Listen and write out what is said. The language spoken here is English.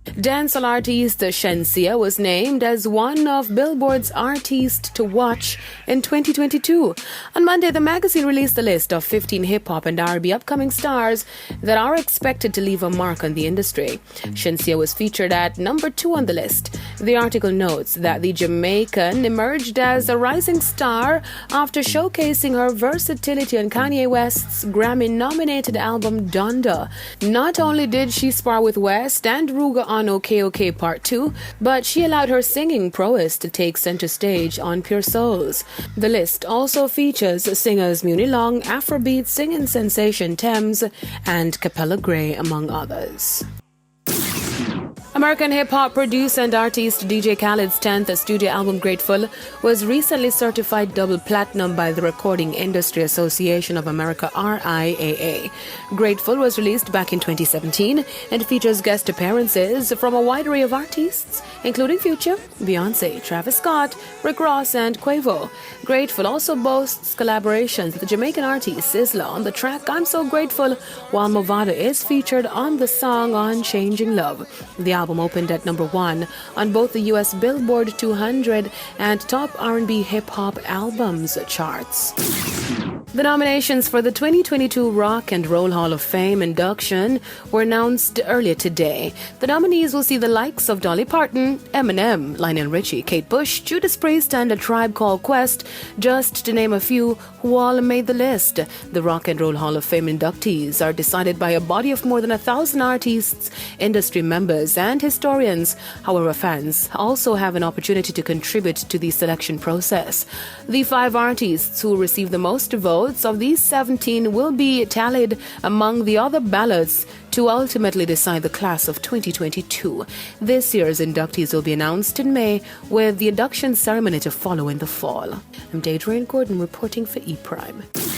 Dancehall artist Shenseea was named as one of Billboard's artists to watch in 2022. On Monday, the magazine released a list of 15 hip-hop and R&B upcoming stars that are expected to leave a mark on the industry. Shenseea was featured at number 2 on the list. The article notes that the Jamaican emerged as a rising star after showcasing her versatility on Kanye West's Grammy-nominated album Donda. Not only did she spar with West and Ruga on OK Part 2, but she allowed her singing prowess to take center stage on Pure Souls. The list also features singers Muni Long, Afrobeat singing sensation Thames, and Capella Gray, among others. American hip-hop producer and artist DJ Khaled's 10th studio album Grateful was recently certified double platinum by the Recording Industry Association of America, RIAA. Grateful was released back in 2017 and features guest appearances from a wide array of artists, including Future, Beyonce, Travis Scott, Rick Ross, and Quavo. Grateful also boasts collaborations with the Jamaican artist Sizzla on the track I'm So Grateful, while Movado is featured on the song Unchanging Love. The album opened at number 1 on both the U.S. Billboard 200 and Top R&B Hip-Hop Albums charts. The nominations for the 2022 Rock and Roll Hall of Fame induction were announced earlier today. The nominees will see the likes of Dolly Parton, Eminem, Lionel Richie, Kate Bush, Judas Priest, and A Tribe Called Quest, just to name a few who all made the list. The Rock and Roll Hall of Fame inductees are decided by a body of more than 1,000 artists, industry members, and historians. However, fans also have an opportunity to contribute to the selection process. The 5 artists who receive the most votes of these 17 will be tallied among the other ballots to ultimately decide the class of 2022. This year's inductees will be announced in May, with the induction ceremony to follow in the fall. I'm Daedra Gordon reporting for ePrime.